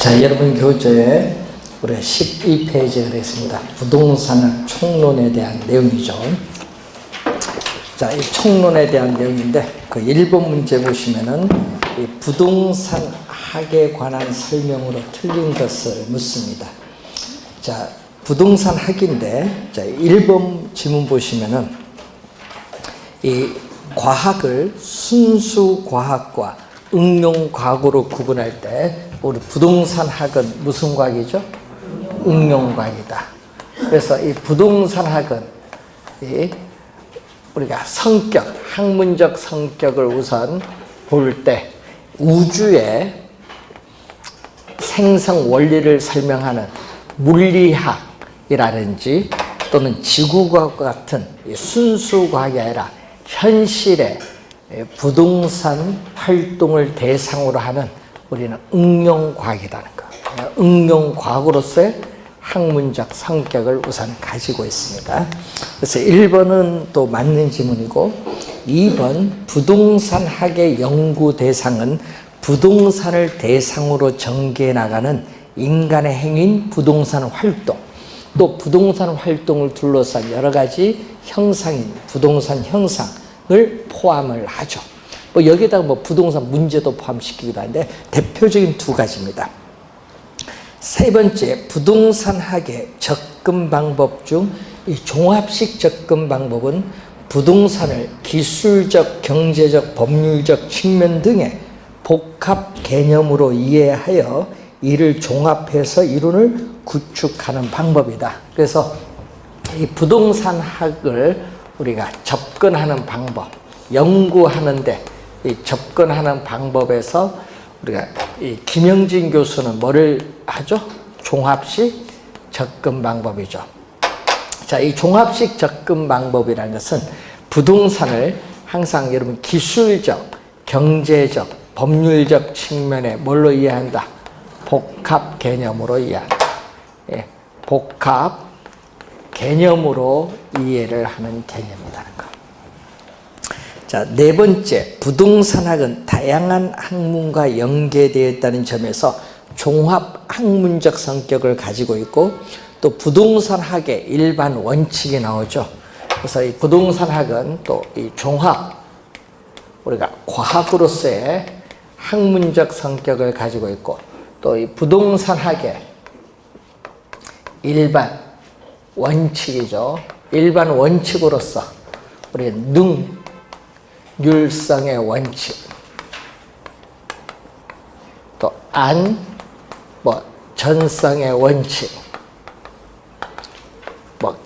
자, 여러분 교재에 우리 12페이지가 되겠습니다. 부동산 총론에 대한 내용이죠. 자, 이 총론에 대한 내용인데 그 1번 문제 보시면은 이 부동산 학에 관한 설명으로 틀린 것을 묻습니다. 자, 부동산 학인데 자, 1번 지문 보시면은 이 과학을 순수 과학과 응용 과학으로 구분할 때 우리 부동산 학은 무슨 과학이죠? 응용 과학이다. 그래서 이 부동산 학은 우리가 성격, 학문적 성격을 우선 볼 때 우주의 생성 원리를 설명하는 물리학이라든지 또는 지구과학과 같은 순수 과학이 아니라 현실의 부동산 활동을 대상으로 하는 우리는 응용과학이라는 거. 응용과학으로서의 학문적 성격을 우선 가지고 있습니다. 그래서 1번은 또 맞는 지문이고 2번 부동산학의 연구 대상은 부동산을 대상으로 전개해 나가는 인간의 행위인 부동산 활동, 또 부동산 활동을 둘러싼 여러 가지 형상인 부동산 형상을 포함을 하죠. 여기다가 부동산 문제도 포함시키기도 하는데 대표적인 두 가지입니다. 세 번째, 부동산학의 접근 방법 중 이 종합식 접근 방법은 부동산을 기술적, 경제적, 법률적 측면 등의 복합 개념으로 이해하여 이를 종합해서 이론을 구축하는 방법이다. 그래서 이 부동산학을 우리가 접근하는 방법, 연구하는데 이 접근하는 방법에서 우리가 이 김영진 교수는 뭐를 하죠? 종합식 접근 방법이죠. 자, 이 종합식 접근 방법이라는 것은 부동산을 항상 여러분 기술적, 경제적, 법률적 측면에 뭘로 이해한다? 복합 개념으로 이해한다. 예, 복합 개념으로 이해를 하는 개념이라는 거. 자, 네 번째, 부동산학은 다양한 학문과 연계되어 있다는 점에서 종합 학문적 성격을 가지고 있고 또 부동산학의 일반 원칙이 나오죠. 그래서 이 부동산학은 또 이 종합, 우리가 과학으로서의 학문적 성격을 가지고 있고 또 이 부동산학의 일반 원칙이죠. 일반 원칙으로서 우리 능률성의 원칙, 또 전성의 원칙,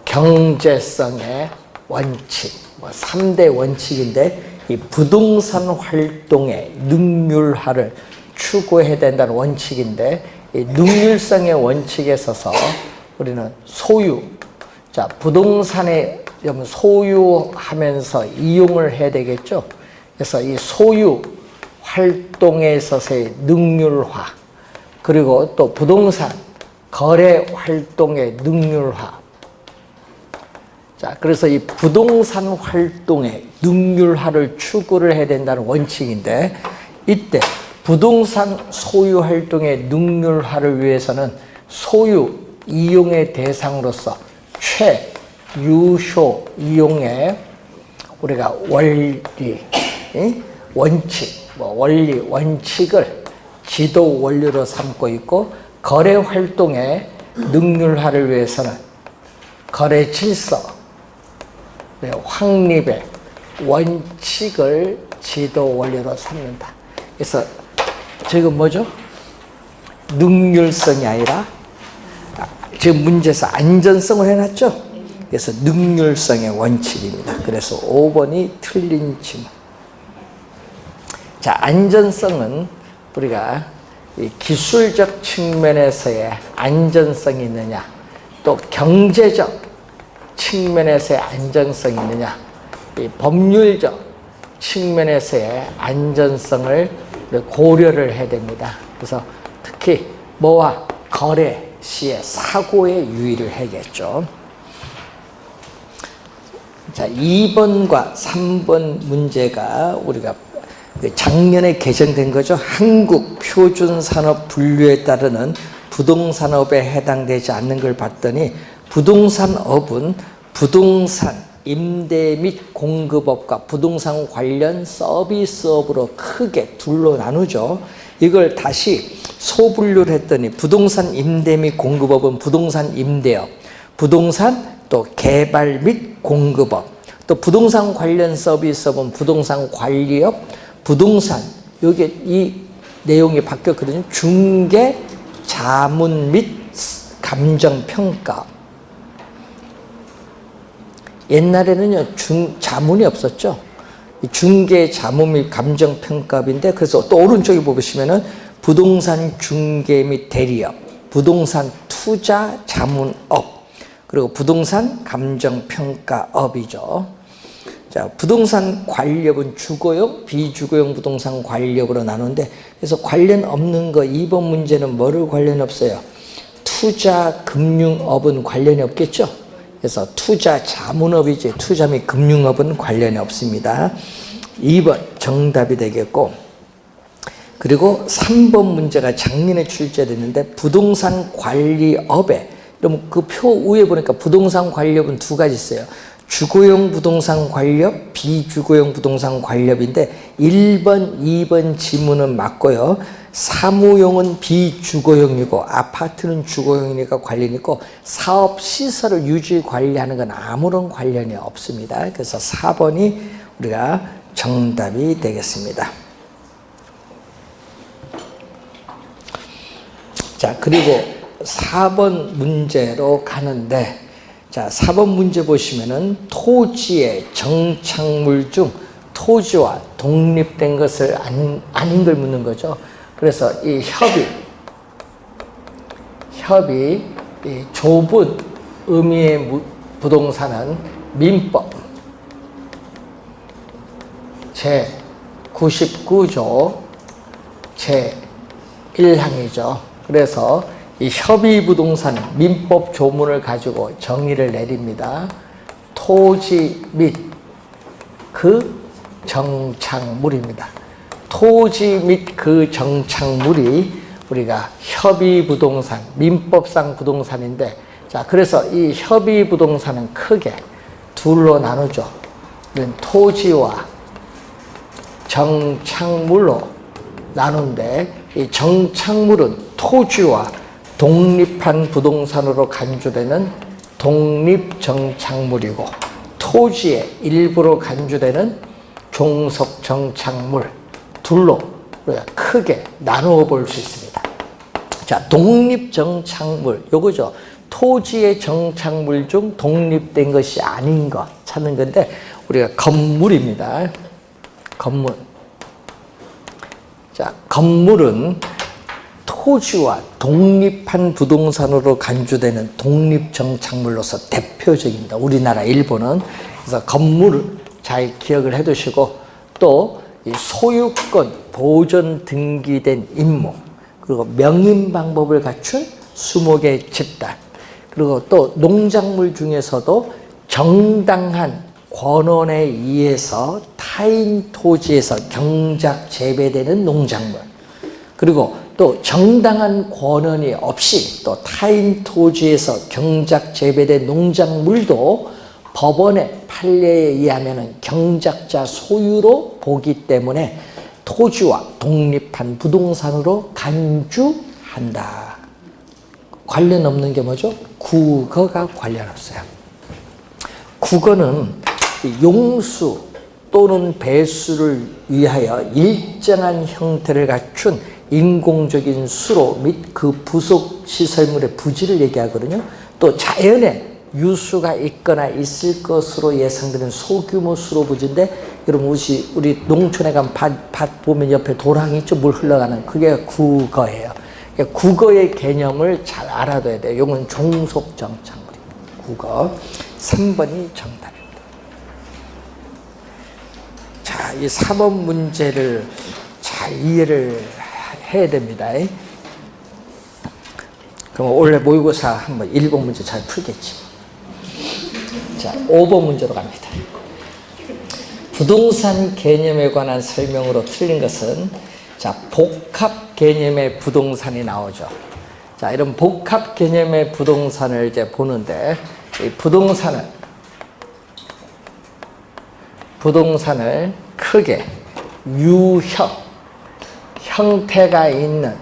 경제성의 원칙, 3대 원칙인데 이 부동산 활동의 능률화를 추구해야 된다는 원칙인데 이 능률성의 원칙에 있어서 우리는 소유, 자, 부동산에 소유하면서 이용을 해야 되겠죠. 그래서 이 소유 활동에 있어서의 능률화, 그리고 또 부동산 거래 활동의 능률화. 자, 그래서 이 부동산 활동의 능률화를 추구를 해야 된다는 원칙인데 이때 부동산 소유 활동의 능률화를 위해서는 소유 이용의 대상으로서 최유효 이용의 우리가 원리, 원칙, 원리, 원칙을 지도 원리로 삼고 있고 거래 활동의 능률화를 위해서는 거래 질서, 확립의 원칙을 지도 원리로 삼는다. 그래서 지금 뭐죠? 능률성이 아니라 지금 문제에서 안전성을 해놨죠? 그래서 능률성의 원칙입니다. 그래서 5번이 틀린 지문. 자, 안전성은 우리가 이 기술적 측면에서의 안전성이 있느냐, 또 경제적 측면에서의 안전성이 있느냐, 이 법률적 측면에서의 안전성을 고려를 해야 됩니다. 그래서 특히 뭐와 거래 시의 사고에 유의를 해야겠죠. 자, 2번과 3번 문제가 우리가 작년에 개정된 거죠. 한국 표준산업 분류에 따르는 부동산업에 해당되지 않는 걸 봤더니 부동산업은 부동산 임대 및 공급업과 부동산 관련 서비스업으로 크게 둘로 나누죠. 이걸 다시 소분류를 했더니 부동산 임대 및 공급업은 부동산 임대업, 부동산 또 개발 및 공급업, 또 부동산 관련 서비스업은 부동산 관리업, 부동산, 여기 이 내용이 바뀌었거든요. 중개, 자문 및 감정평가. 옛날에는요, 자문이 없었죠. 중개, 자문 및 감정평가인데, 그래서 또 오른쪽에 보시면은 부동산 중개 및 대리업, 부동산 투자 자문업, 그리고 부동산 감정평가업이죠. 자, 부동산 관리업은 주거용, 비주거용 부동산 관리업으로 나누는데, 그래서 관련 없는 거 2번 문제는 뭐를 관련 없어요? 투자 금융업은 관련이 없겠죠? 그래서 투자 자문업이지 투자 및 금융업은 관련이 없습니다. 2번 정답이 되겠고, 그리고 3번 문제가 작년에 출제됐는데 부동산 관리업에, 그럼 그 표 위에 보니까 부동산 관리업은 두 가지 있어요. 주거용 부동산 관리업, 비주거용 부동산 관리업인데 1번, 2번 지문은 맞고요. 사무용은 비주거용이고 아파트는 주거용이니까 관련이 있고 사업시설을 유지 관리하는 건 아무런 관련이 없습니다. 그래서 4번이 우리가 정답이 되겠습니다. 자, 그리고 4번 문제로 가는데, 자, 4번 문제 보시면은 토지의 정착물 중 토지와 독립된 것을 아닌 걸 묻는 거죠. 그래서 이 협의, 이 좁은 의미의 부동산은 민법 제99조 제1항이죠. 그래서 이 협의 부동산은 민법 조문을 가지고 정의를 내립니다. 토지 및 그 정착물입니다. 토지 및 그 정착물이 우리가 협의 부동산, 민법상 부동산인데, 자, 그래서 이 협의 부동산은 크게 둘로 나누죠. 토지와 정착물로 나누는데, 이 정착물은 토지와 독립한 부동산으로 간주되는 독립정착물이고, 토지의 일부로 간주되는 종속정착물, 둘로 우리가 크게 나누어 볼 수 있습니다. 자, 독립정착물, 요거죠. 토지의 정착물 중 독립된 것이 아닌 것 찾는 건데, 우리가 건물입니다. 건물. 자, 건물은 토지와 독립한 부동산으로 간주되는 독립정착물로서 대표적입니다. 우리나라, 일본은. 그래서 건물을 잘 기억을 해두시고, 또 이 소유권 보존 등기된 임무, 그리고 명인 방법을 갖춘 20개 집단, 그리고 또 농작물 중에서도 정당한 권원에 의해서 타인 토지에서 경작 재배되는 농작물, 그리고 또 정당한 권한이 없이 또 타인 토지에서 경작 재배된 농작물도 법원의 판례에 의하면 경작자 소유로 보기 때문에 토지와 독립한 부동산으로 간주한다. 관련 없는 게 뭐죠? 국어가 관련 없어요. 국어는 용수 또는 배수를 위하여 일정한 형태를 갖춘 인공적인 수로 및 그 부속 시설물의 부지를 얘기하거든요. 또 자연에 유수가 있거나 있을 것으로 예상되는 소규모 수로 부지인데, 여러분 우리 농촌에 가면 밭 보면 옆에 도랑이 있죠. 물 흘러가는, 그게 국어예요. 국어의 개념을 잘 알아둬야 돼요. 이건 종속정착물입니다. 국어. 3번이 정답입니다. 자, 이 4번 문제를 잘 이해를 해야 됩니다. 그럼 원래 모의고사 한번 1번 문제 잘 풀겠지. 자, 5번 문제로 갑니다. 부동산 개념에 관한 설명으로 틀린 것은 자, 복합 개념의 부동산이 나오죠. 자, 이런 복합 개념의 부동산을 이제 보는데 이 부동산을 크게 유형, 형태가 있는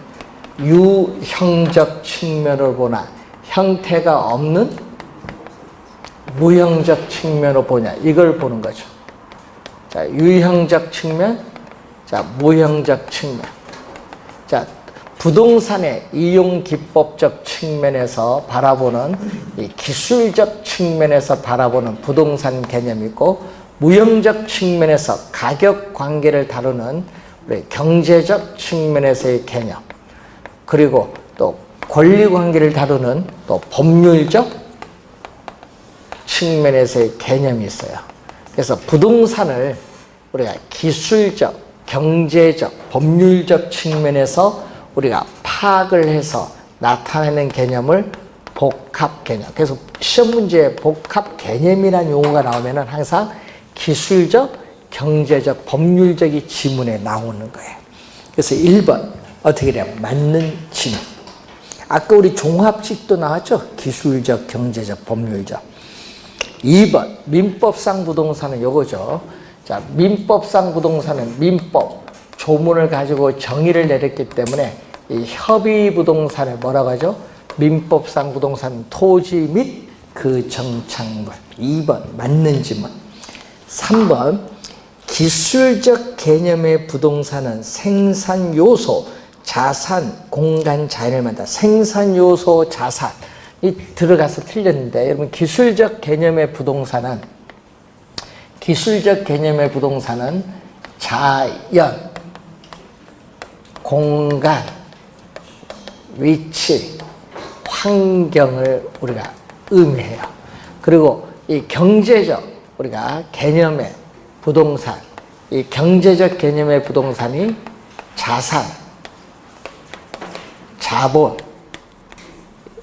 유형적 측면으로 보나 형태가 없는 무형적 측면으로 보냐 이걸 보는 거죠. 자, 유형적 측면, 자, 무형적 측면. 자, 부동산의 이용 기법적 측면에서 바라보는 이 기술적 측면에서 바라보는 부동산 개념이고 무형적 측면에서 가격 관계를 다루는 우리 경제적 측면에서의 개념 그리고 또 권리 관계를 다루는 또 법률적 측면에서의 개념이 있어요. 그래서 부동산을 우리가 기술적, 경제적, 법률적 측면에서 우리가 파악을 해서 나타내는 개념을 복합 개념. 그래서 시험 문제에 복합 개념이라는 용어가 나오면은 항상 기술적, 경제적, 법률적이 지문에 나오는 거예요. 그래서 1번 어떻게 돼요? 맞는 지문. 아까 우리 종합식도 나왔죠? 기술적, 경제적, 법률적. 2번 민법상 부동산은 요거죠. 자, 민법상 부동산은 민법 조문을 가지고 정의를 내렸기 때문에 이 협의 부동산에 뭐라고 하죠? 민법상 부동산 토지 및 그 정착물. 2번 맞는 지문. 3번 기술적 개념의 부동산은 생산 요소, 자산, 공간, 자연을 만다. 생산 요소, 자산. 이 들어가서 틀렸는데 여러분 기술적 개념의 부동산은 자연, 공간, 위치, 환경을 우리가 의미해요. 그리고 이 경제적 우리가 개념의 부동산, 이 경제적 개념의 부동산이 자산, 자본,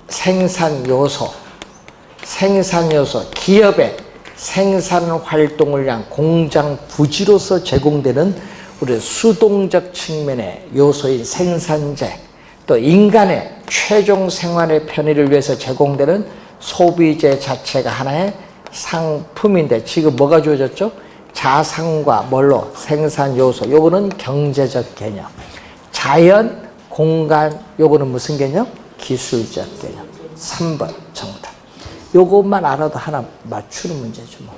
생산 요소, 기업의 생산 활동을 위한 공장 부지로서 제공되는 우리 수동적 측면의 요소인 생산재, 또 인간의 최종 생활의 편의를 위해서 제공되는 소비재 자체가 하나의 상품인데 지금 뭐가 주어졌죠? 자산과 뭘로? 생산 요소. 요거는 경제적 개념. 자연, 공간, 요거는 무슨 개념? 기술적 개념. 3번 정답. 요것만 알아도 하나 맞추는 문제죠. 뭐.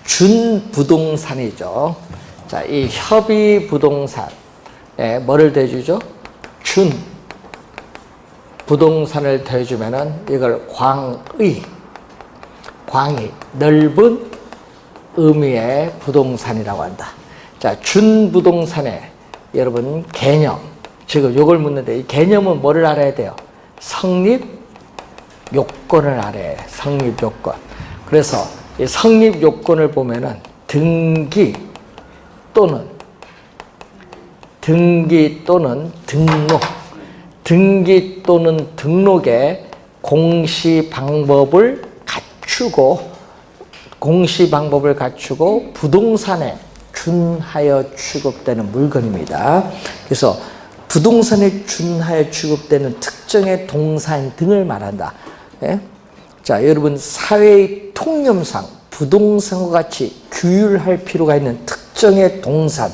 준부동산이죠. 자, 이 협의 부동산에 뭐를 대주죠? 부동산을 대주면은 이걸 광의, 넓은 의미의 부동산이라고 한다. 자, 준부동산의 여러분 개념. 지금 요걸 묻는데 이 개념은 뭐를 알아야 돼요? 성립 요건을 알아야 해요. 성립 요건. 그래서 이 성립 요건을 보면은 등기 또는 등록의 공시 방법을 갖추고 부동산에 준하여 취급되는 물건입니다. 그래서 부동산에 준하여 취급되는 특정의 동산 등을 말한다. 예? 자, 여러분 사회의 통념상 부동산과 같이 규율할 필요가 있는 특정의 동산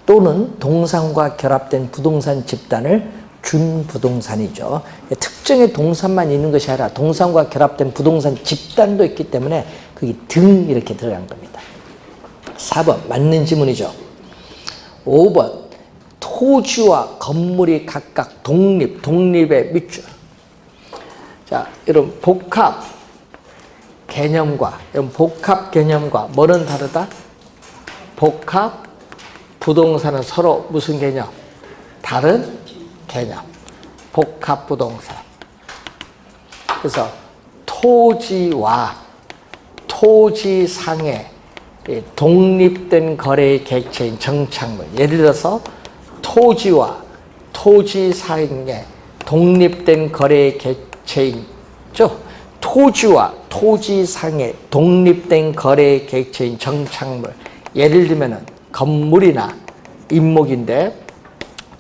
또는 동산과 결합된 부동산 집단을 준부동산이죠. 특정의 동산만 있는 것이 아니라 동산과 결합된 부동산 집단도 있기 때문에 그게 등 이렇게 들어간 겁니다. 4번 맞는 지문이죠. 5번 토지와 건물이 각각 독립의 밑줄. 자, 여러분 복합 개념과 뭐는 다르다? 복합 부동산은 서로 무슨 개념? 다른 개념. 복합 부동산. 그래서 토지와 토지상의 독립된 거래의 객체인 정착물. 예를 들어서 토지와 토지상의 독립된 거래의 객체인 토지와 토지상의 독립된 거래 객체인 정착물, 예를 들면 건물이나 임목인데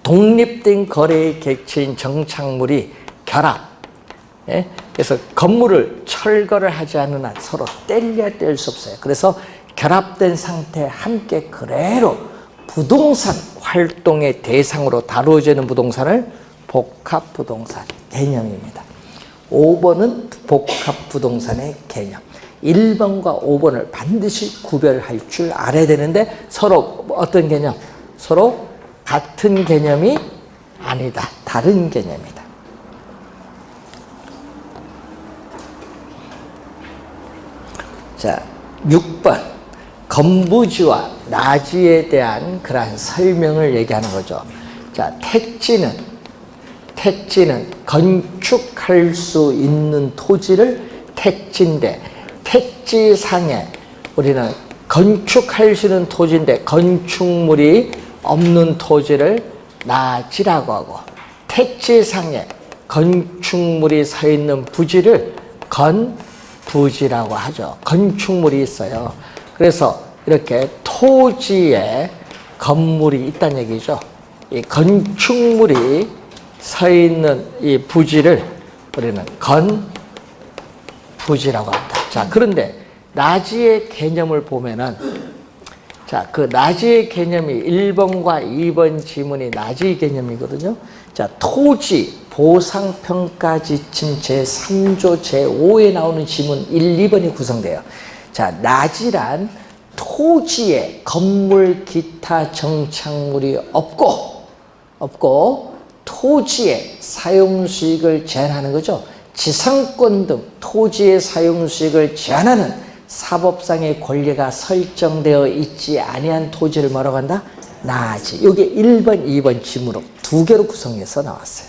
독립된 거래 객체인 정착물이 결합, 그래서 건물을 철거를 하지 않는 한 서로 뗄래야 뗄 수 없어요. 그래서 결합된 상태에 함께 그대로 부동산 활동의 대상으로 다루어지는 부동산을 복합부동산 개념입니다. 5번은 복합부동산의 개념. 1번과 5번을 반드시 구별할 줄 알아야 되는데 서로 어떤 개념? 서로 같은 개념이 아니다. 다른 개념이다. 자, 6번. 건부지와 나지에 대한 그러한 설명을 얘기하는 거죠. 자, 택지는 건축할 수 있는 토지를 택지인데, 택지상에 우리는 건축할 수 있는 토지인데 건축물이 없는 토지를 나지라고 하고, 택지상에 건축물이 서 있는 부지를 건부지라고 하죠. 건축물이 있어요. 그래서 이렇게 토지에 건물이 있다는 얘기죠. 이 건축물이 서 있는 이 부지를 우리는 건부지라고 합니다. 자, 그런데 나지의 개념을 보면은, 자, 그 나지의 개념이 1번과 2번 지문이 나지 개념이거든요. 자, 토지 보상평가 지침 제3조 제5에 나오는 지문 1, 2번이 구성돼요. 자, 나지란 토지에 건물 기타 정착물이 없고 토지의 사용수익을 제한하는 거죠. 지상권 등 토지의 사용수익을 제한하는 사법상의 권리가 설정되어 있지 아니한 토지를 뭐라고 한다? 나지. 이게 1번, 2번 지문으로 두 개로 구성해서 나왔어요.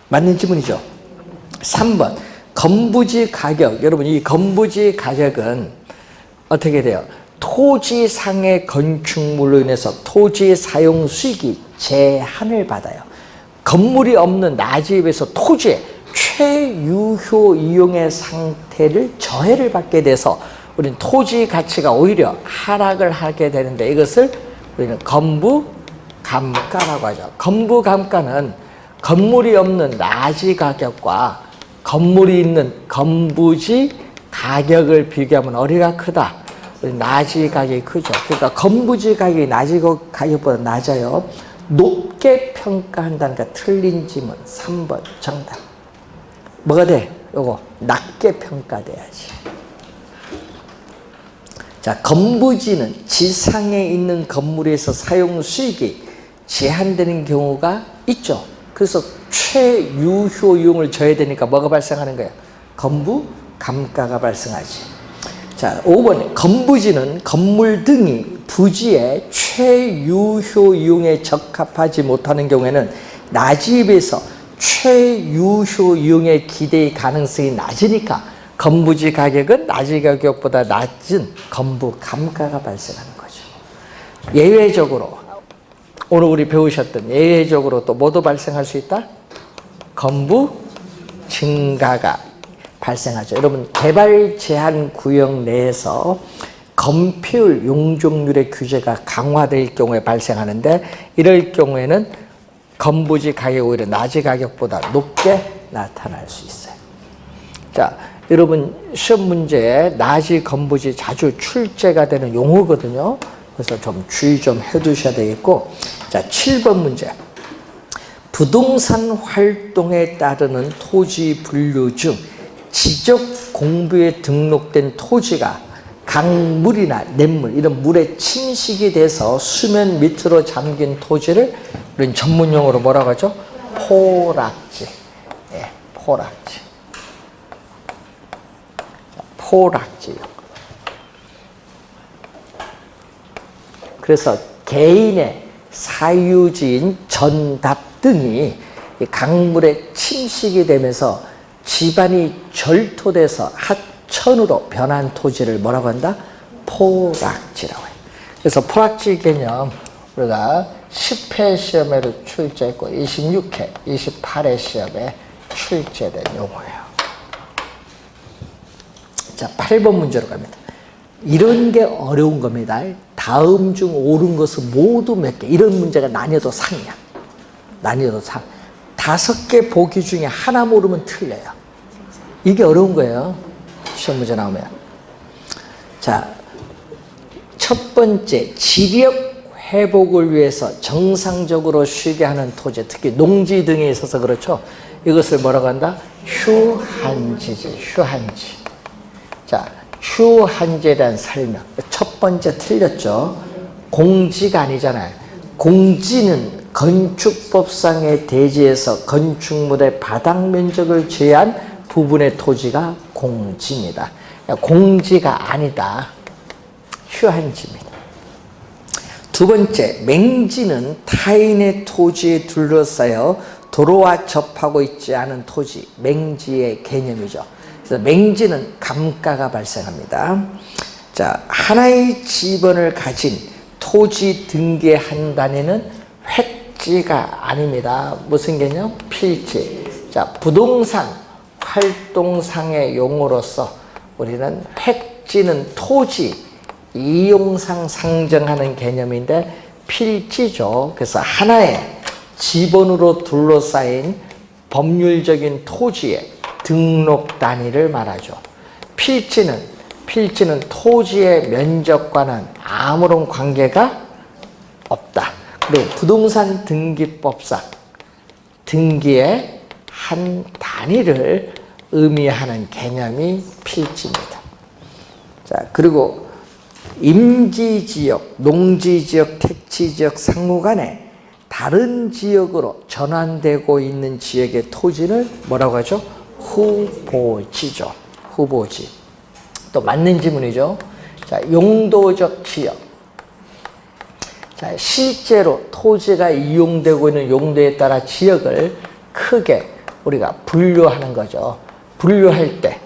맞는 지문이죠. 3번 건부지 가격. 여러분, 이 건부지 가격은 어떻게 돼요? 토지상의 건축물로 인해서 토지의 사용 수익이 제한을 받아요. 건물이 없는 나지에 비해서 토지의 최유효 이용의 상태를 저해를 받게 돼서 우리는 토지 가치가 오히려 하락을 하게 되는데, 이것을 우리는 건부감가라고 하죠. 건부감가는 건물이 없는 나지 가격과 건물이 있는 건부지 가격을 비교하면 어디가 크다? 우리 나지 가격이 크죠. 그러니까 건부지 가격이 나지 가격보다 낮아요. 높게 평가한다니까 틀린 지문 3번 정답. 뭐가 돼? 요거 낮게 평가돼야지. 자, 건부지는 지상에 있는 건물에서 사용 수익이 제한되는 경우가 있죠. 그래서 최유효 이용을 줘야 되니까 뭐가 발생하는 거예요? 건부 감가가 발생하지. 자, 5번에 건부지는 건물 등이 부지의 최유효 이용에 적합하지 못하는 경우에는 나지에 비해서 최유효 이용의 기대의 가능성이 낮으니까 건부지 가격은 나지 가격보다 낮은 건부 감가가 발생하는 거죠. 예외적으로 오늘 우리 배우셨던 예외적으로 또 뭐도 발생할 수 있다? 건부 증가가 발생하죠. 여러분, 개발 제한 구역 내에서 건폐율 용적률의 규제가 강화될 경우에 발생하는데, 이럴 경우에는 건부지 가격이 오히려 나지 가격보다 높게 나타날 수 있어요. 자, 여러분 시험 문제에 나지 건부지 자주 출제가 되는 용어거든요. 그래서 좀 주의 좀 해두셔야 되겠고, 자, 7번 문제. 부동산 활동에 따르는 토지 분류 중 지적 공부에 등록된 토지가 강물이나 냇물, 이런 물에 침식이 돼서 수면 밑으로 잠긴 토지를 우리는 전문용어로 뭐라고 하죠? 포락지. 예, 포락지. 포락지. 그래서 개인의 사유지인 전답 등이 강물에 침식이 되면서 집안이 절토돼서 하천으로 변한 토지를 뭐라고 한다? 포락지라고 해요. 그래서 포락지 개념 우리가 10회 시험에도 출제했고 26회, 28회 시험에 출제된 용어예요. 자, 8번 문제로 갑니다. 이런 게 어려운 겁니다. 다음 중 옳은 것은 모두 몇 개. 이런 문제가 난이도 상이야. 난이도 상. 5개 보기 중에 하나 모르면 틀려요. 이게 어려운 거예요. 시험 문제 나오면. 자, 첫 번째, 지력 회복을 위해서 정상적으로 쉬게 하는 토지, 특히 농지 등에 있어서 그렇죠. 이것을 뭐라고 한다? 휴한지지, 휴한지. 자, 휴한지에 대한 설명. 첫 번째 틀렸죠. 공지가 아니잖아요. 공지는 건축법상의 대지에서 건축물의 바닥 면적을 제한 부분의 토지가 공지입니다. 공지가 아니다. 휴한지입니다. 두 번째, 맹지는 타인의 토지에 둘러싸여 도로와 접하고 있지 않은 토지, 맹지의 개념이죠. 그래서 맹지는 감가가 발생합니다. 자, 하나의 지번을 가진 토지 등기 한 단위는 획지가 아닙니다. 무슨 개념? 필지. 자, 부동산 활동상의 용어로서 우리는 획지는 토지 이용상 상정하는 개념인데 필지죠. 그래서 하나의 지번으로 둘러싸인 법률적인 토지의 등록 단위를 말하죠. 필지는 토지의 면적과는 아무런 관계가 없다. 그리고 부동산 등기법상 등기의 한 단위를 의미하는 개념이 필지입니다. 자, 그리고 임지지역, 농지지역, 택지지역 상호 간에 다른 지역으로 전환되고 있는 지역의 토지를 뭐라고 하죠? 후보지죠. 후보지. 또 맞는 지문이죠. 자, 용도적 지역. 자, 실제로 토지가 이용되고 있는 용도에 따라 지역을 크게 우리가 분류하는 거죠. 분류할 때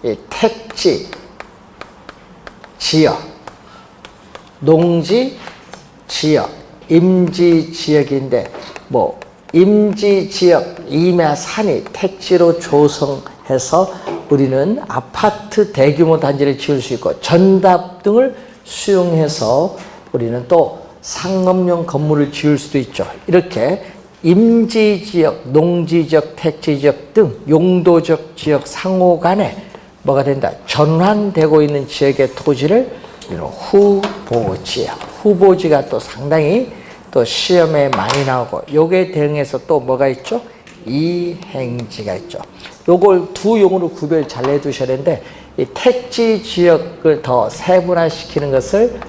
이 택지 지역, 농지 지역, 임지 지역인데 뭐 임지 지역 임야 산이 택지로 조성해서 우리는 아파트 대규모 단지를 지을 수 있고 전답 등을 수용해서 우리는 또 상업용 건물을 지을 수도 있죠. 이렇게 임지 지역, 농지 지역, 택지 지역 등 용도적 지역 상호 간에 뭐가 된다? 전환되고 있는 지역의 토지를 후보지야. 후보지가 또 상당히 또 시험에 많이 나오고 요게 대응해서 또 뭐가 있죠? 이행지가 있죠. 요걸 두 용어로 구별 잘 해두셔야 되는데 이 택지 지역을 더 세분화시키는 것을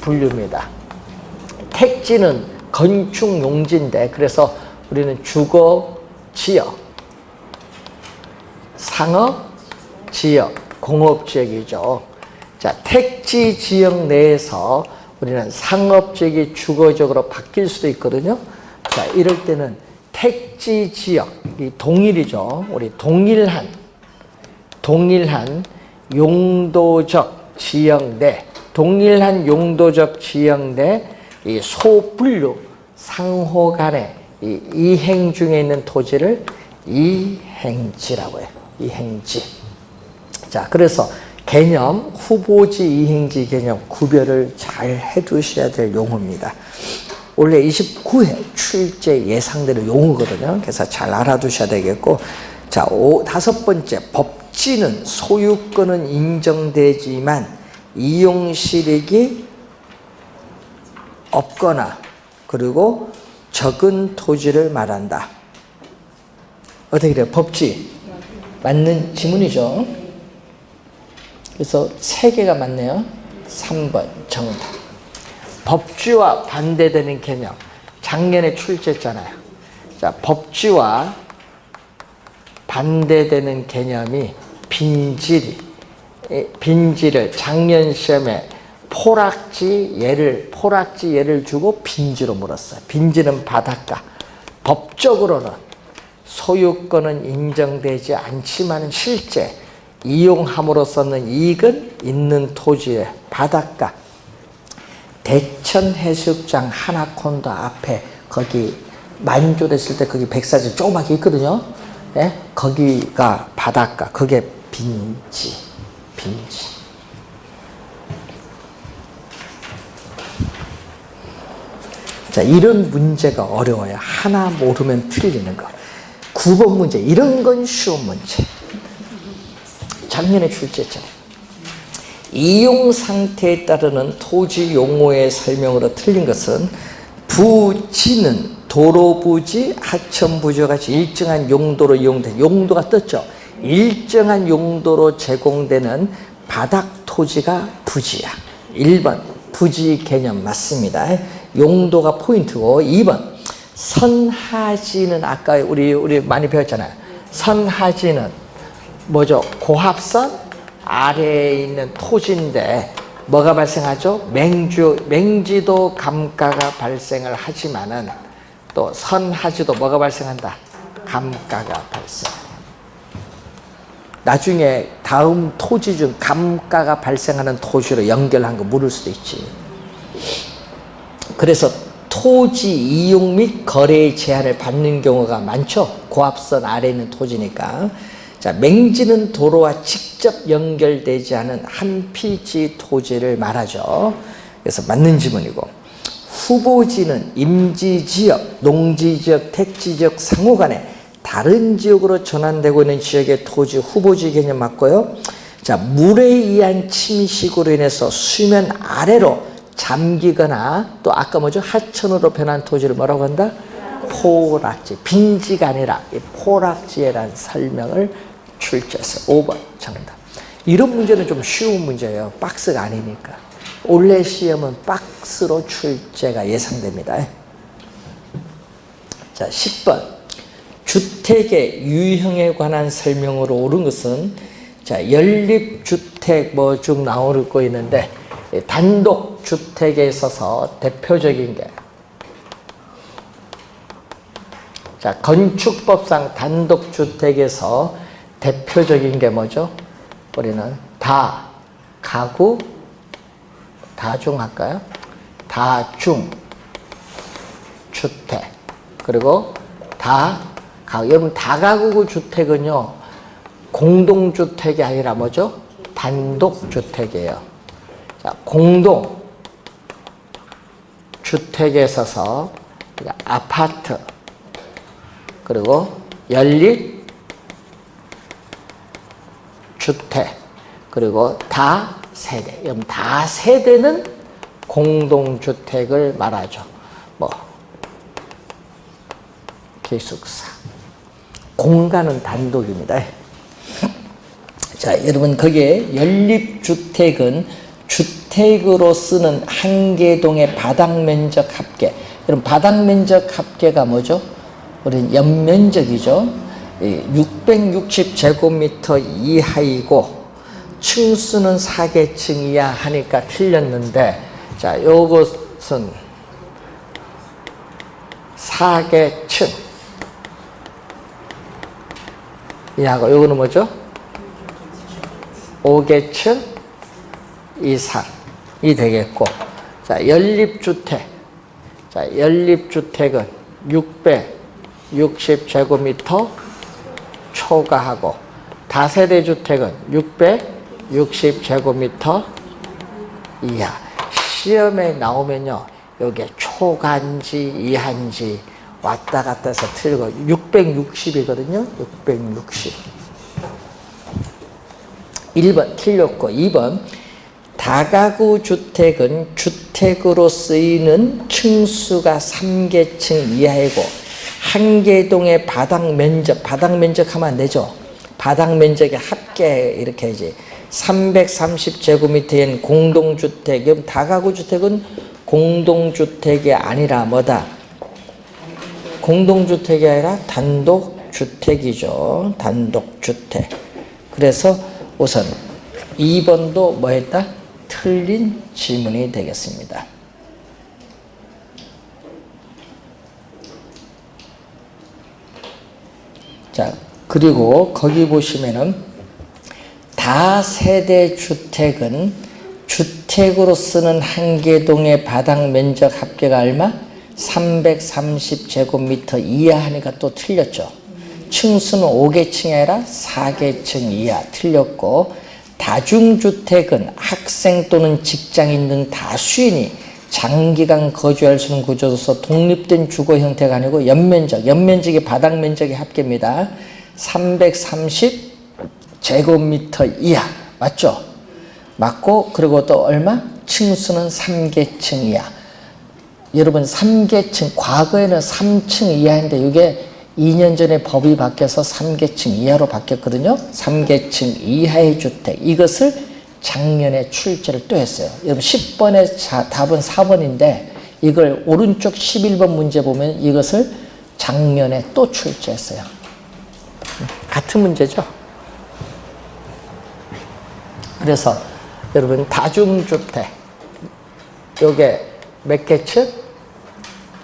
소분류입니다. 택지는 건축 용지인데 그래서 우리는 주거 지역, 상업 지역, 공업 지역이죠. 자, 택지 지역 내에서 우리는 상업 지역이 주거지역으로 바뀔 수도 있거든요. 자, 이럴 때는 택지 지역, 이 동일이죠. 우리 동일한 용도적 지역 내, 동일한 용도적 지역 내 이 소분류 상호 간의 이 이행 중에 있는 토지를 이행지라고 해요. 이행지. 자, 그래서 개념, 후보지, 이행지 개념 구별을 잘 해두셔야 될 용어입니다. 원래 29회 출제 예상대로 용어거든요. 그래서 잘 알아두셔야 되겠고, 자, 다섯 번째, 법지는 소유권은 인정되지만 이용 실익이 없거나 그리고 적은 토지를 말한다. 어떻게 돼요? 법지. 맞는 지문이죠. 그래서 3개가 맞네요. 3번 정답. 법지와 반대되는 개념. 작년에 출제했잖아요. 자, 법지와 반대되는 개념이 빈지를 작년 시험에 포락지 예를 주고 빈지로 물었어요. 빈지는 바닷가. 법적으로는 소유권은 인정되지 않지만 실제 이용함으로써는 이익은 있는 토지의 바닷가. 대천 해수욕장 하나콘도 앞에 거기 만조됐을 때 거기 백사지 조그맣게 있거든요. 예? 거기가 바닷가, 그게 빈지. 자, 이런 문제가 어려워요. 하나 모르면 틀리는 거. 9번 문제, 이런 건 쉬운 문제. 작년에 출제했잖아요. 이용 상태에 따르는 토지 용어의 설명으로 틀린 것은 부지는 도로 부지, 하천 부지와 같이 일정한 용도로 이용된, 용도가 떴죠. 일정한 용도로 제공되는 바닥 토지가 부지야. 1번 부지 개념 맞습니다. 용도가 포인트고, 2번 선하지는 아까 우리 많이 배웠잖아요. 선하지는 뭐죠? 고합선 아래에 있는 토지인데 뭐가 발생하죠? 맹지도 감가가 발생을 하지만은 또 선하지도 뭐가 발생한다? 감가가 발생. 나중에 다음 토지 중 감가가 발생하는 토지로 연결한 거 물을 수도 있지. 그래서 토지 이용 및 거래의 제한을 받는 경우가 많죠. 고합선 아래에 있는 토지니까. 자, 맹지는 도로와 직접 연결되지 않은 한필지 토지를 말하죠. 그래서 맞는 지문이고, 후보지는 임지지역, 농지지역, 택지지역 상호 간에 다른 지역으로 전환되고 있는 지역의 토지 후보지 개념 맞고요. 자, 물에 의한 침식으로 인해서 수면 아래로 잠기거나 또 아까 뭐죠? 하천으로 변한 토지를 뭐라고 한다? 포락지. 빈지가 아니라 이 포락지에란 설명을 출제했어요. 5번 정답. 이런 문제는 좀 쉬운 문제예요. 박스가 아니니까. 올해 시험은 박스로 출제가 예상됩니다. 자, 10번. 주택의 유형에 관한 설명으로 옳은 것은, 자, 연립주택 뭐 쭉 나오고 있는데, 단독주택에 있어서 대표적인 게, 자, 건축법상 단독주택에서 대표적인 게 뭐죠? 우리는 가구, 다중 할까요? 다중 주택. 그리고 여러분 다가구 주택은요, 공동주택이 아니라 뭐죠? 단독주택이에요. 자, 공동주택에 있어서 아파트, 그리고 연립주택, 그리고 다세대. 여러분 다세대는 공동주택을 말하죠. 뭐 기숙사. 공간은 단독입니다. 자, 여러분 거기에 연립주택은 주택으로 쓰는 한 개동의 바닥면적 합계. 여러분 바닥면적 합계가 뭐죠? 우리는 연면적이죠. 660제곱미터 이하이고 층수는 4계층 이하 하니까 틀렸는데, 자, 요것은 4계층 이하고 요거는 뭐죠? 5계층 이상이 되겠고, 자, 연립주택. 자, 연립주택은 660제곱미터 초과하고, 다세대 주택은 660제곱미터 이하. 시험에 나오면요, 여기에 초과인지 이하인지 왔다 갔다 해서 틀리고, 660이거든요. 660. 1번 틀렸고, 2번 다가구 주택은 주택으로 쓰이는 층수가 3계층 이하이고 한 개동의 바닥 면적 하면 안 되죠. 바닥 면적의 합계 이렇게 해야지. 330제곱미터인 공동주택. 다가구 주택은 공동주택이 아니라 뭐다? 공동주택이 아니라 단독주택이죠. 단독주택. 그래서 우선 2번도 뭐 했다? 틀린 질문이 되겠습니다. 자, 그리고 거기 보시면은 다세대 주택은 주택으로 쓰는 한 개동의 바닥 면적 합계가 얼마? 330제곱미터 이하 하니까 또 틀렸죠. 층수는 5계층이 아니라 4계층 이하. 틀렸고, 다중주택은 학생 또는 직장인 등 다수인이 장기간 거주할 수 있는 구조로서 독립된 주거 형태가 아니고 연면적이 바닥 면적의 합계입니다. 330제곱미터 이하. 맞죠? 맞고, 그리고 또 얼마? 층수는 3계층 이하. 여러분 3계층, 과거에는 3층 이하인데 이게 2년 전에 법이 바뀌어서 3계층 이하로 바뀌었거든요. 3계층 이하의 주택. 이것을 작년에 출제를 또 했어요. 여러분 10번의 답은 4번인데 이걸 오른쪽 11번 문제 보면 이것을 작년에 또 출제했어요. 같은 문제죠. 그래서 여러분 다중주택 요게 몇 개층?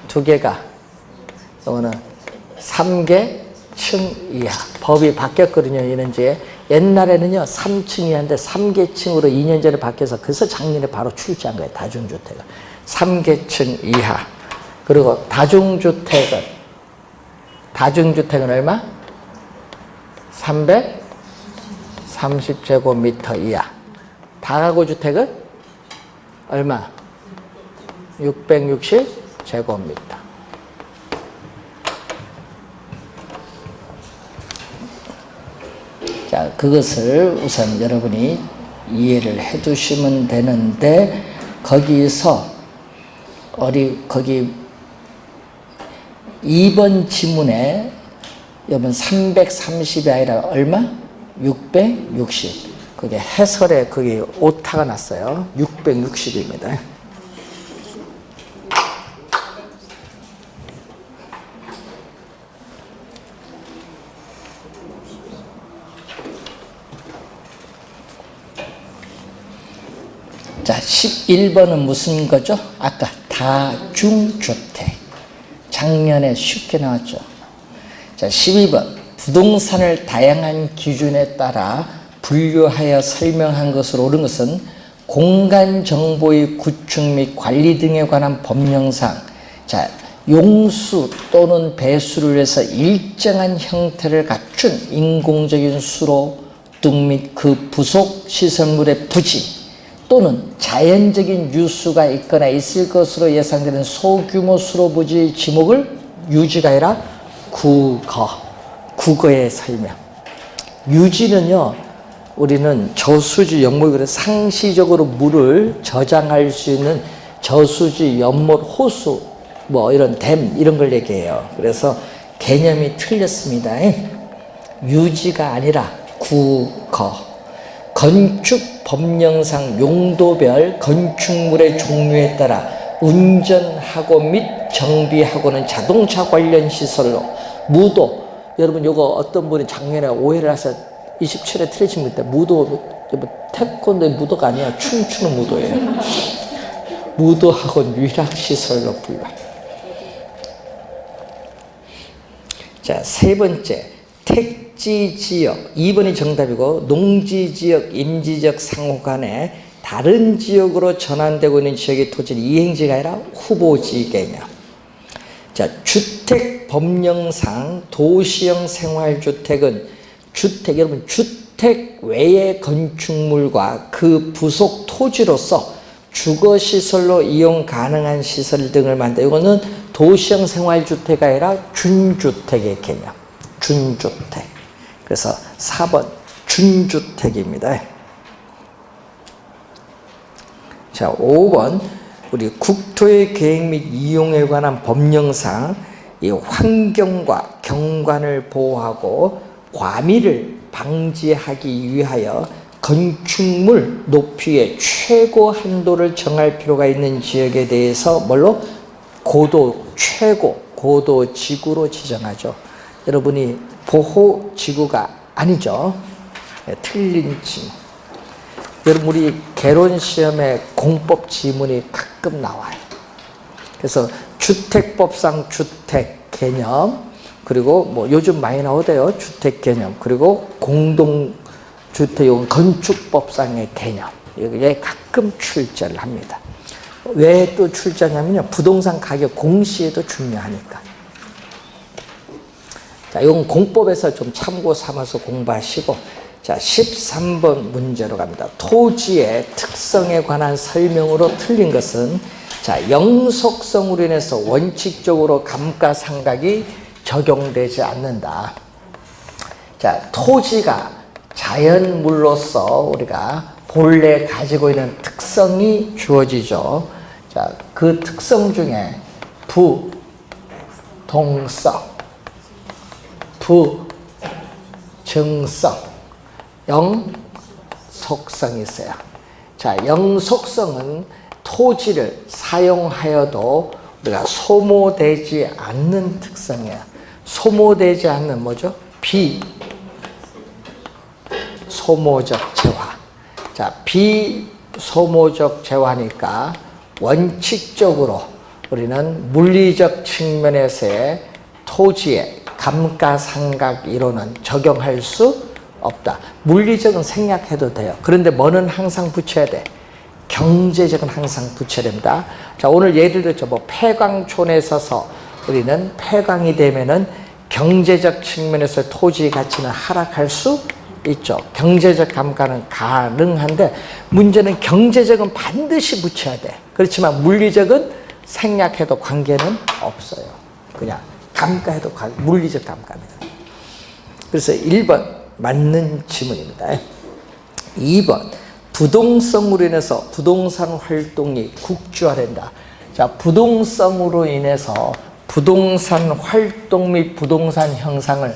2개가 요거는 3계층 이하. 법이 바뀌었거든요. 이런지에 옛날에는요 3층 이하인데 3계층으로 2년 전에 바뀌어서 그래서 작년에 바로 출제한 거예요. 다중주택은 3계층 이하. 그리고 다중주택은 얼마? 330제곱미터 이하. 다가구 주택은 얼마? 660제곱미터. 자, 그것을 우선 여러분이 이해를 해 두시면 되는데, 거기서 거기 2번 지문에 여러분 330이 아니라 얼마? 660. 그게 해설에 그게 오타가 났어요. 660입니다. 자, 11번은 무슨 거죠? 아까 다중주택. 작년에 쉽게 나왔죠. 자, 12번. 부동산을 다양한 기준에 따라 분류하여 설명한 것으로 옳은 것은 공간 정보의 구축 및 관리 등에 관한 법령상, 자, 용수 또는 배수를 위해서 일정한 형태를 갖춘 인공적인 수로 등 및 그 부속 시설물의 부지 또는 자연적인 유수가 있거나 있을 것으로 예상되는 소규모 수로 부지의 지목을 유지가 아니라 국어의 설명. 유지는요, 우리는 저수지 연못, 상시적으로 물을 저장할 수 있는 저수지, 연못, 호수, 뭐 이런 댐 이런 걸 얘기해요. 그래서 개념이 틀렸습니다. 유지가 아니라 국어. 건축 법령상 용도별 건축물의 종류에 따라 운전하고 및 정비하고는 자동차 관련 시설로 무도, 여러분 요거 어떤 분이 작년에 오해를 해서 27회 틀리신 분 무도, 태권도의 무도가 아니야. 춤추는 무도예요. 무도학원 유일학시설로 불러. 자, 세 번째, 택지지역. 2번이 정답이고, 농지지역, 임지지역 상호 간에 다른 지역으로 전환되고 있는 지역의 토지는 이행지가 아니라 후보지 개념. 자, 주택법령상 도시형 생활주택은 주택, 여러분 주택 외의 건축물과 그 부속 토지로서 주거시설로 이용 가능한 시설 등을 만든다. 이거는 도시형 생활주택이 아니라 준주택의 개념. 준주택. 그래서 4번 준주택입니다. 자, 5번 우리 국토의 계획 및 이용에 관한 법령상 이 환경과 경관을 보호하고 과밀을 방지하기 위하여 건축물 높이의 최고 한도를 정할 필요가 있는 지역에 대해서 뭘로? 최고 고도 지구로 지정하죠. 여러분이 보호 지구가 아니죠. 네, 틀린 지문. 여러분 우리 개론 시험에 공법 지문이 가끔 나와요. 그래서 주택법상 주택 개념, 그리고 뭐 요즘 많이 나오대요. 주택 개념, 그리고 공동주택 건축법상의 개념, 이게 가끔 출제를 합니다. 왜 또 출제하냐면요, 부동산 가격 공시에도 중요하니까. 자, 자, 이건 공법에서 좀 참고 삼아서 공부하시고, 자, 13번 문제로 갑니다. 토지의 특성에 관한 설명으로 틀린 것은, 자, 영속성으로 인해서 원칙적으로 감가상각이 적용되지 않는다. 자, 토지가 자연물로서 우리가 본래 가지고 있는 특성이 주어지죠. 자, 그 특성 중에 부동성, 부증성, 영속성이 있어요. 자, 영속성은 토지를 사용하여도 우리가 소모되지 않는 특성이에요. 소모되지 않는 뭐죠? 비소모적 재화. 자, 비소모적 재화니까 원칙적으로 우리는 물리적 측면에서의 토지의 감가상각 이론은 적용할 수 없다. 물리적은 생략해도 돼요. 그런데 뭐는 항상 붙여야 돼? 경제적은 항상 붙여야 됩니다. 자, 오늘 예를 들죠. 뭐 폐광촌에 서서 우리는 폐광이 되면은 경제적 측면에서 토지 가치는 하락할 수 있죠. 경제적 감가는 가능한데 문제는 경제적은 반드시 붙여야 돼. 그렇지만 물리적은 생략해도 관계는 없어요. 그냥 감가해도 물리적 감가입니다. 그래서 1번 맞는 지문입니다. 2번 부동성으로 인해서 부동산 활동이 국주화된다. 자, 부동성으로 인해서 부동산 활동 및 부동산 형상을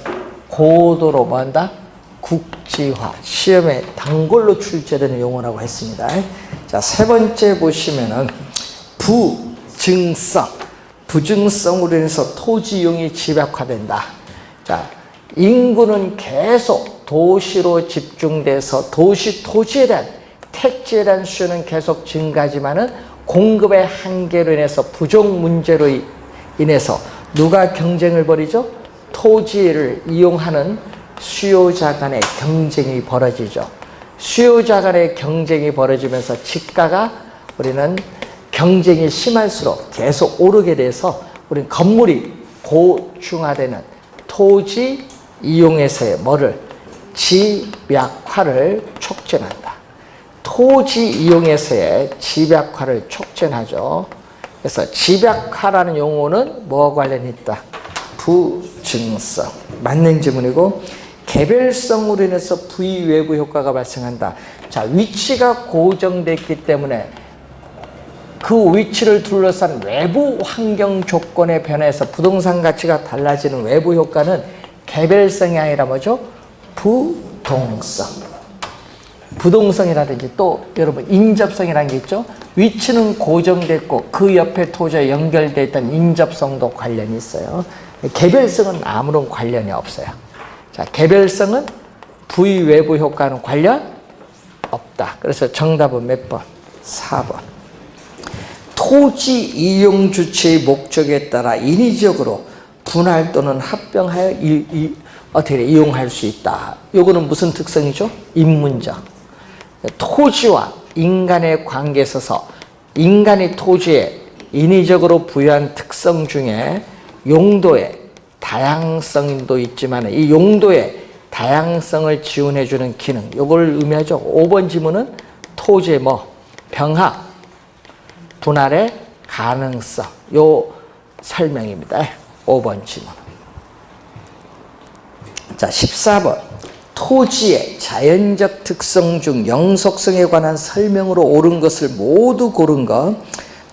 고도로 뭐한다? 국지화. 시험에 단골로 출제되는 용어라고 했습니다. 자, 세 번째 보시면은 부증성. 부증성으로 인해서 토지 이용이 집약화된다. 자, 인구는 계속 도시로 집중돼서 도시 토지에 대한 택지에 대한 수요는 계속 증가하지만은 공급의 한계로 인해서 부족 문제로 인해서 누가 경쟁을 벌이죠? 토지를 이용하는 수요자 간의 경쟁이 벌어지죠. 수요자 간의 경쟁이 벌어지면서 지가가 우리는 경쟁이 심할수록 계속 오르게 돼서 우리는 건물이 고층화되는 토지 이용에서의 뭐를? 집약화를 촉진한다. 토지 이용에서의 집약화를 촉진하죠. 그래서 집약화라는 용어는 뭐와 관련이 있다? 부증성. 맞는 지문이고, 개별성으로 인해서 부의 외부 효과가 발생한다. 자, 위치가 고정됐기 때문에 그 위치를 둘러싼 외부 환경 조건에 변해서 부동산 가치가 달라지는 외부 효과는 개별성이 아니라 뭐죠? 부동성. 부동성이라든지 또 여러분 인접성이라는 게 있죠. 위치는 고정됐고 그 옆에 토지에 연결되어 있던 인접성도 관련이 있어요. 개별성은 아무런 관련이 없어요. 자, 개별성은 부의 외부 효과는 관련 없다. 그래서 정답은 몇 번? 4번. 토지 이용 주체의 목적에 따라 인위적으로 분할 또는 합병하여 어떻게 이용할 수 있다. 요거는 무슨 특성이죠? 인문적. 토지와 인간의 관계에 있어서 인간이 토지에 인위적으로 부여한 특성 중에 용도의 다양성도 있지만 이 용도의 다양성을 지원해주는 기능, 요걸 의미하죠. 5번 지문은 토지의 뭐? 병합, 분할의 가능성, 요 설명입니다. 5번 지문. 자, 14번. 토지의 자연적 특성 중 영속성에 관한 설명으로 옳은 것을 모두 고른 것.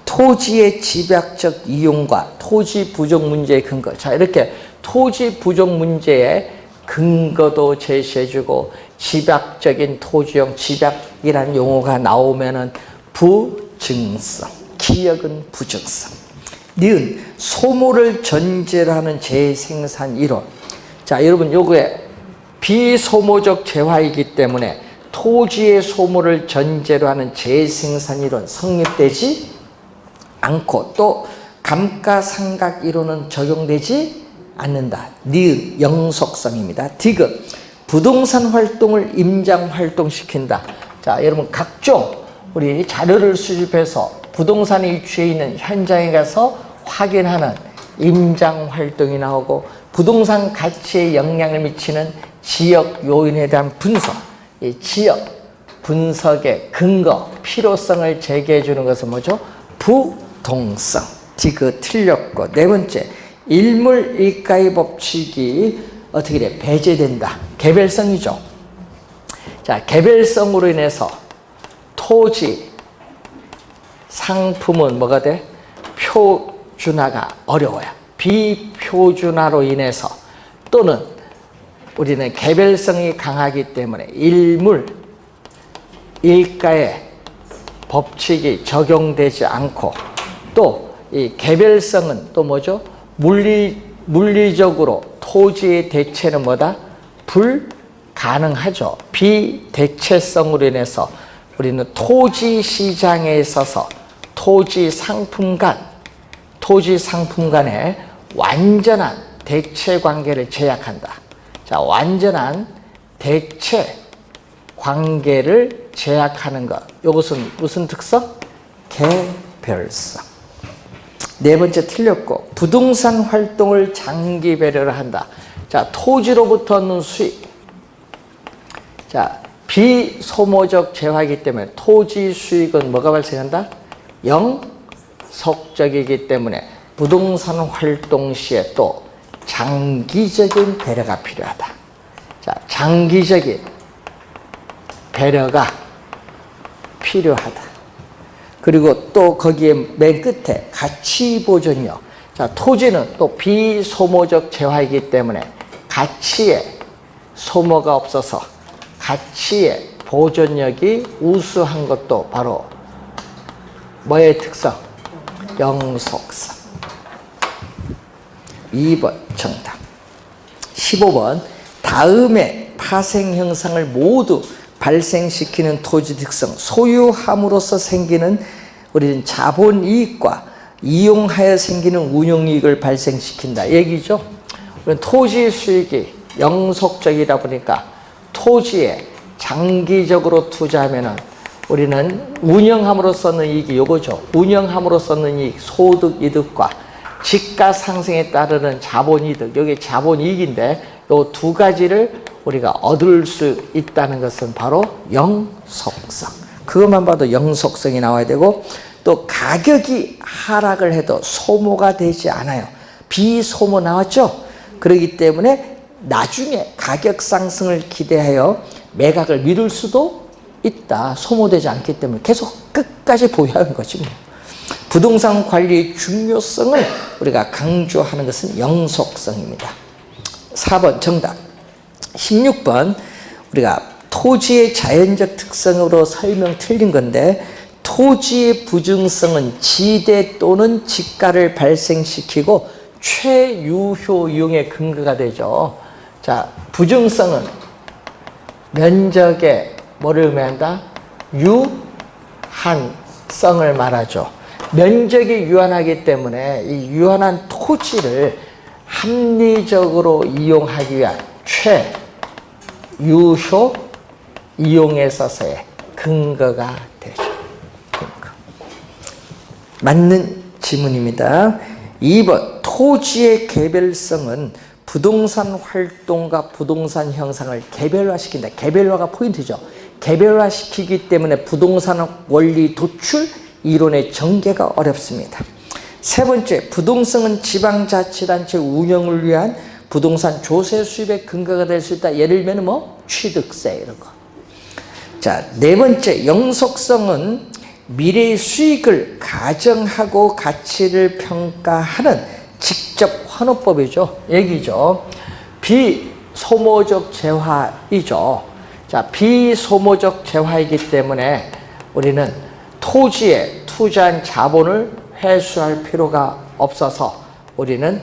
토지의 집약적 이용과 토지 부족 문제의 근거. 자, 이렇게 토지 부족 문제의 근거도 제시해주고 집약적인 토지용 집약이라는 용어가 나오면은 부증성, 기역은 부증성. 니은 소모를 전제로 하는 재생산 이론. 자, 여러분 요거에 비소모적 재화이기 때문에 토지의 소모를 전제로 하는 재생산 이론 성립되지 않고 또 감가상각 이론은 적용되지 않는다. 니은 영속성입니다. 디귿 부동산 활동을 임장 활동시킨다. 자, 여러분 각종 우리 자료를 수집해서 부동산이 위치해 있는 현장에 가서 확인하는 임장 활동이 나오고 부동산 가치에 영향을 미치는 지역 요인에 대한 분석, 이 지역 분석의 근거, 필요성을 제기해 주는 것은 뭐죠? 부동성. 디귿 틀렸고, 네 번째, 일물 일가의 법칙이 어떻게 돼? 배제된다. 개별성이죠. 자, 개별성으로 인해서 토지, 상품은 뭐가 돼? 표준화가 어려워요. 비표준화로 인해서 또는 우리는 개별성이 강하기 때문에 일물, 일가의 법칙이 적용되지 않고 또 이 개별성은 또 뭐죠? 물리적으로 토지의 대체는 뭐다? 불가능하죠. 비대체성으로 인해서 우리는 토지 시장에 있어서 토지 상품 간의 완전한 대체 관계를 제약한다. 자, 완전한 대체 관계를 제약하는 것. 이것은 무슨 특성? 개별성. 네 번째 틀렸고, 부동산 활동을 장기 배려를 한다. 자, 토지로부터 얻는 수익. 자, 비소모적 재화이기 때문에 토지 수익은 뭐가 발생한다? 영속적이기 때문에 부동산 활동 시에 또 장기적인 배려가 필요하다. 자, 장기적인 배려가 필요하다. 그리고 또 거기에 맨 끝에 가치 보존력. 자, 토지는 또 비소모적 재화이기 때문에 가치에 소모가 없어서 가치의 보존력이 우수한 것도 바로 뭐의 특성? 영속성. 2번 정답. 15번, 다음의 파생 현상을 모두 발생시키는 토지 특성, 소유함으로써 생기는 우리는 자본이익과 이용하여 생기는 운용이익을 발생시킨다 얘기죠. 우리는 토지 수익이 영속적이다 보니까 토지에 장기적으로 투자하면은 우리는 운영함으로써는 이익이 요거죠. 운영함으로써는 이익, 소득 이득과 지가 상승에 따르는 자본이득, 여기 자본이익인데 요 두 가지를 우리가 얻을 수 있다는 것은 바로 영속성. 그것만 봐도 영속성이 나와야 되고, 또 가격이 하락을 해도 소모가 되지 않아요. 비소모 나왔죠? 그렇기 때문에 나중에 가격 상승을 기대하여 매각을 미룰 수도 있다. 소모되지 않기 때문에 계속 끝까지 보유하는 거지 뭐. 부동산 관리의 중요성을 우리가 강조하는 것은 영속성입니다. 4번 정답. 16번, 우리가 토지의 자연적 특성으로 설명 틀린 건데, 토지의 부증성은 지대 또는 지가를 발생시키고 최유효 이용의 근거가 되죠. 자, 부증성은 면적에 뭐를 의미한다? 유한성을 말하죠. 면적이 유한하기 때문에 이 유한한 토지를 합리적으로 이용하기 위한 최유효 이용에 있어서의 근거가 되죠. 근거. 맞는 지문입니다. 2번, 토지의 개별성은 부동산 활동과 부동산 형상을 개별화시킨다. 개별화가 포인트죠. 개별화시키기 때문에 부동산 원리 도출 이론의 전개가 어렵습니다. 세 번째, 부동성은 지방자치단체 운영을 위한 부동산 조세 수입의 근거가 될 수 있다. 예를 들면 뭐 취득세 이런 거. 자, 네 번째, 영속성은 미래의 수익을 가정하고 가치를 평가하는 직접 환호법이죠. 얘기죠. 비소모적 재화이죠. 자, 비소모적 재화이기 때문에 우리는 토지에 투자한 자본을 회수할 필요가 없어서 우리는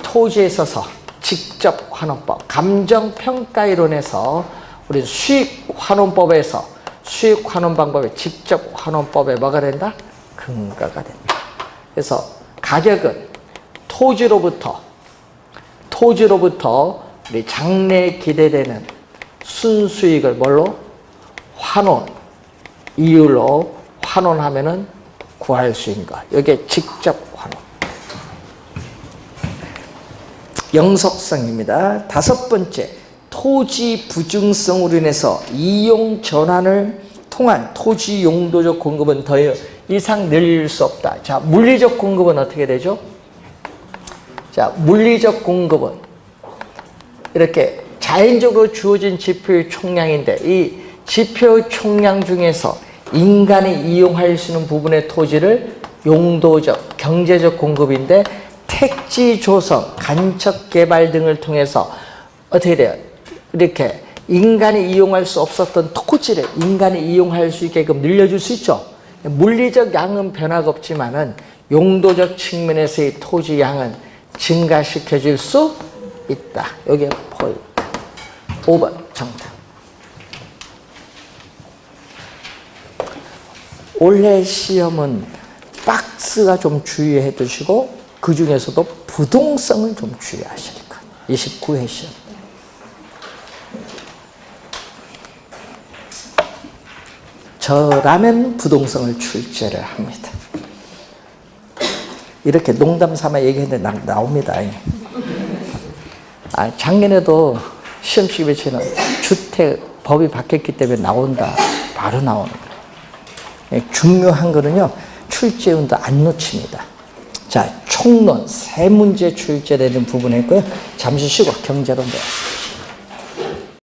토지에 있어서 직접 환원법, 감정평가이론에서 우리 수익환원법에서 수익환원 방법의 직접 환원법에 뭐가 된다? 근거가 된다. 그래서 가격은 토지로부터 우리 장래에 기대되는 순수익을 뭘로? 환원, 이율로 환원하면은 구할 수 있는 거. 이게 직접 환원. 영속성입니다. 다섯 번째, 토지 부증성으로 인해서 이용 전환을 통한 토지 용도적 공급은 더 이상 늘릴 수 없다. 자, 물리적 공급은 어떻게 되죠? 자, 물리적 공급은 이렇게 자연적으로 주어진 지표의 총량인데 이 지표의 총량 중에서 인간이 이용할 수 있는 부분의 토지를 용도적, 경제적 공급인데 택지 조성, 간척 개발 등을 통해서 어떻게 돼요? 이렇게 인간이 이용할 수 없었던 토지를 인간이 이용할 수 있게끔 늘려줄 수 있죠. 물리적 양은 변화가 없지만은 용도적 측면에서의 토지 양은 증가시켜 줄 수 있다. 여기에 포인트. 5번 정답. 올해 시험은 박스가 좀 주의해 두시고 그 중에서도 부동성을 좀 주의하실 거예요. 29회 시험. 저라면 부동성을 출제를 합니다. 이렇게 농담 삼아 얘기했는데 나옵니다. 작년에도 시험시험에서는 주택 법이 바뀌었기 때문에 나온다. 바로 나오는 거예요. 중요한 거는요, 출제운도 안 놓칩니다. 자, 총론 세 문제 출제되는 부분에 있고요. 잠시 쉬고 경제론 배웠습니다.